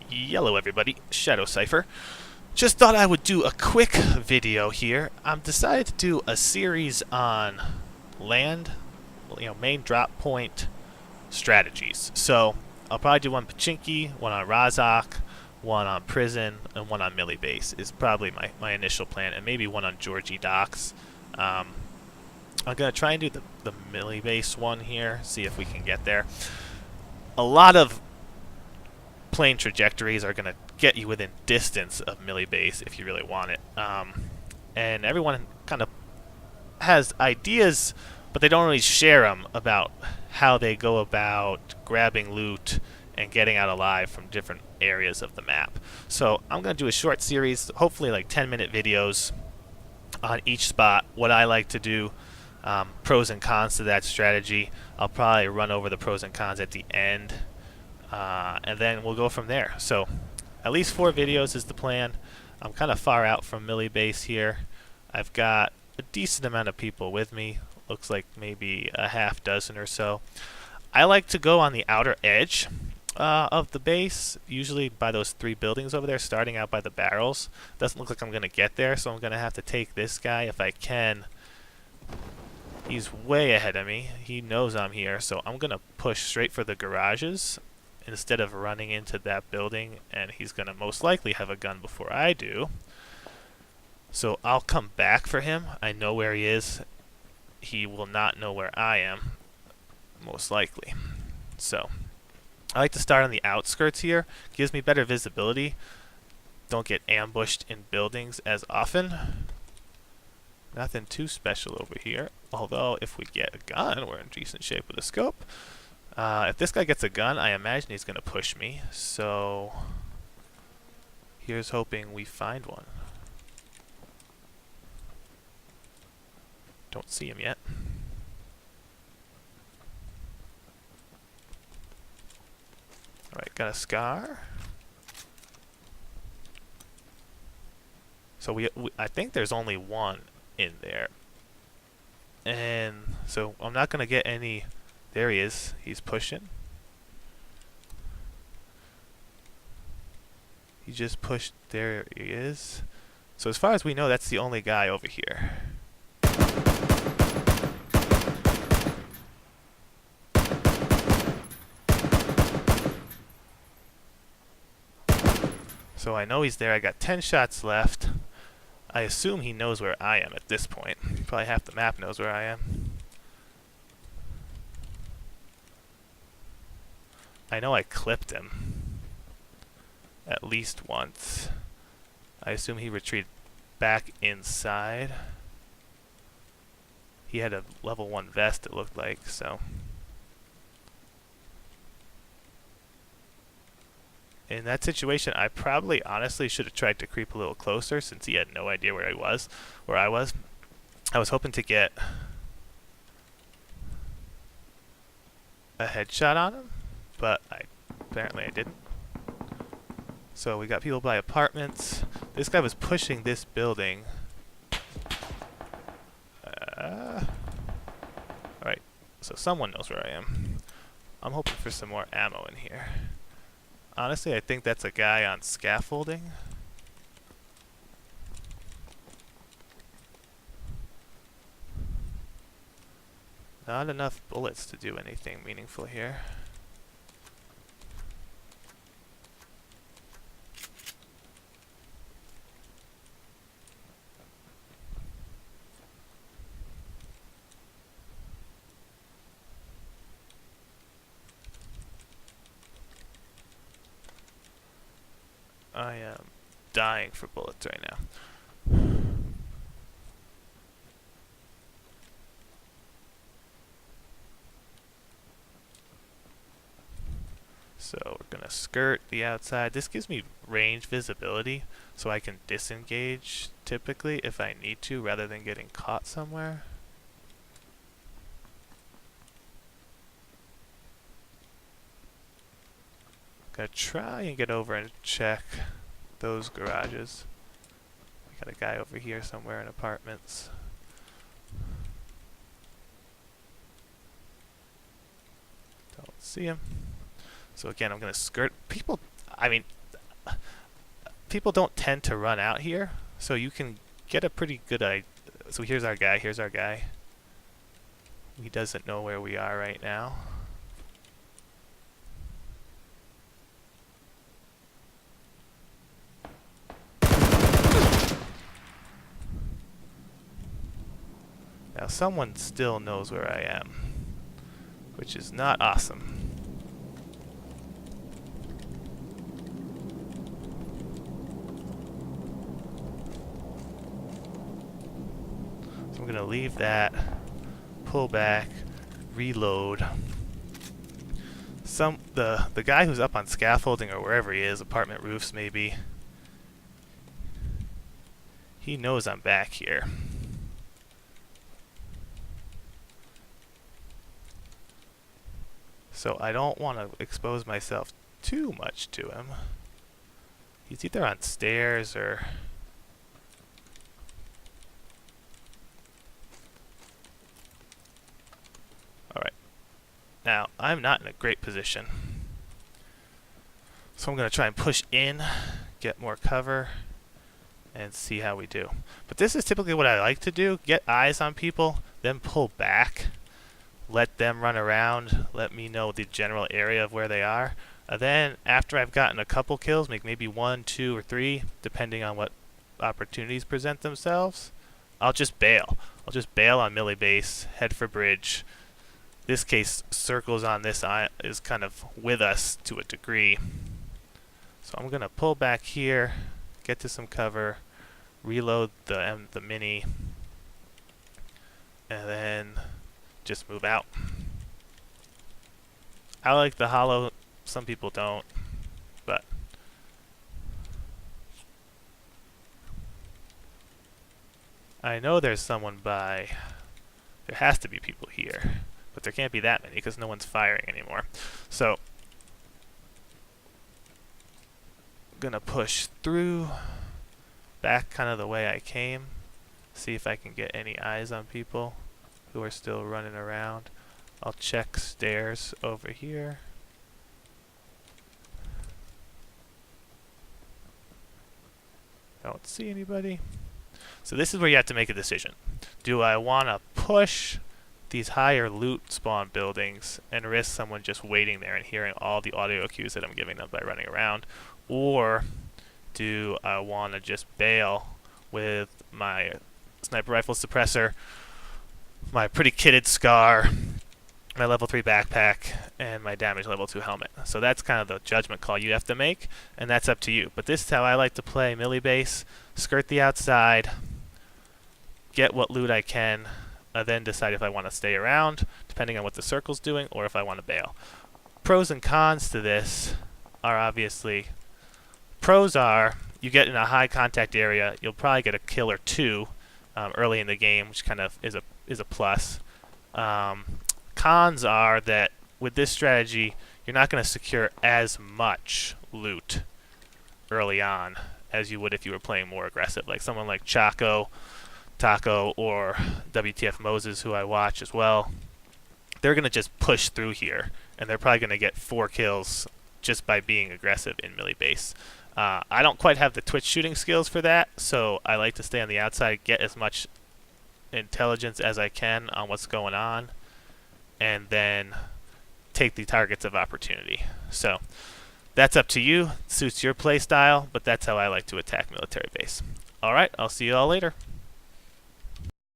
Yellow everybody, Shadow Cypher. Just thought I would do a quick video here. I'm decided to do a series on land, main drop point strategies. So I'll probably do one Pachinki, one on Razak, one on Prison, and one on Millie Base is probably my initial plan, and maybe one on Georgie Docks. I'm going to try and do the Millie Base one here, see if we can get there. A lot of plane trajectories are going to get you within distance of Millie Base if you really want it. And everyone kind of has ideas, but they don't really share them about how they go about grabbing loot and getting out alive from different areas of the map. So I'm going to do a short series, hopefully like 10-minute videos on each spot, what I like to do, pros and cons to that strategy. I'll probably run over the pros and cons at the end. And then we'll go from there. So at least 4 videos is the plan. I'm kind of far out from Millie Base here. I've got a decent amount of people with me. Looks like maybe a half dozen or so. I like to go on the outer edge of the base, usually by those 3 buildings over there, starting out by the barrels. Doesn't look like I'm going to get there, so I'm going to have to take this guy if I can. He's way ahead of me. He knows I'm here, so I'm going to push straight for the garages instead of running into that building, and he's going to most likely have a gun before I do. So I'll come back for him. I know where he is. He will not know where I am, most likely. So I like to start on the outskirts here. Gives me better visibility. Don't get ambushed in buildings as often. Nothing too special over here. Although if we get a gun, we're in decent shape with a scope. If this guy gets a gun, I imagine he's going to push me. So here's hoping we find one. Don't see him yet. Alright, got a scar. So I think there's only one in there. And so I'm not going to get any. There he is. He's pushing. He just pushed. There he is. So as far as we know, that's the only guy over here. So I know he's there. I got 10 shots left. I assume he knows where I am at this point. Probably half the map knows where I am. I know I clipped him at least once. I assume he retreated back inside. He had a level 1 vest, it looked like, so. In that situation, I probably honestly should have tried to creep a little closer since he had no idea where I was. I was hoping to get a headshot on him, but apparently I didn't. So we got people by apartments. This guy was pushing this building. Alright, so someone knows where I am. I'm hoping for some more ammo in here. Honestly, I think that's a guy on scaffolding. Not enough bullets to do anything meaningful here. I am dying for bullets right now. So we're going to skirt the outside. This gives me range visibility, so I can disengage typically if I need to, rather than getting caught somewhere. Gonna try and get over and check those garages. We got a guy over here somewhere in apartments. Don't see him. So again, I'm gonna skirt people. I mean, people don't tend to run out here, so you can get a pretty good idea. So here's our guy. Here's our guy. He doesn't know where we are right now. Now someone still knows where I am, which is not awesome. So I'm gonna leave that, pull back, reload. The guy who's up on scaffolding or wherever he is, apartment roofs maybe, he knows I'm back here. So I don't want to expose myself too much to him. He's either on stairs or... Alright. Now, I'm not in a great position. So I'm going to try and push in, get more cover, and see how we do. But this is typically what I like to do. Get eyes on people, then pull back. Let them run around, let me know the general area of where they are. Then, after I've gotten a couple kills, maybe 1, 2, or 3, depending on what opportunities present themselves, I'll just bail. I'll just bail on melee base, head for bridge. This case, circles on this is kind of with us to a degree. So I'm going to pull back here, get to some cover, reload the mini, and then just move out. I like the hollow, some people don't, but I know there's someone by. There has to be people here, but there can't be that many because no one's firing anymore. So I'm gonna push through, back kind of the way I came, see if I can get any eyes on people who are still running around. I'll check stairs over here. Don't see anybody. So this is where you have to make a decision. Do I want to push these higher loot spawn buildings and risk someone just waiting there and hearing all the audio cues that I'm giving them by running around? Or do I want to just bail with my sniper rifle suppressor, my pretty kitted SCAR, my level 3 backpack, and my damage level 2 helmet? So that's kind of the judgment call you have to make, and that's up to you. But this is how I like to play melee base. Skirt the outside, get what loot I can, then decide if I want to stay around, depending on what the circle's doing, or if I want to bail. Pros and cons to this are obviously, pros are, you get in a high contact area, you'll probably get a kill or two early in the game, which kind of is a plus. Cons are that with this strategy, you're not going to secure as much loot early on as you would if you were playing more aggressive. Like someone like Taco, or WTF Moses, who I watch as well. They're going to just push through here, and they're probably going to get 4 kills just by being aggressive in melee base. I don't quite have the Twitch shooting skills for that, so I like to stay on the outside, get as much intelligence as I can on what's going on, and then take the targets of opportunity. So that's up to you. It suits your play style, but that's how I like to attack military base. Alright, I'll see you all later.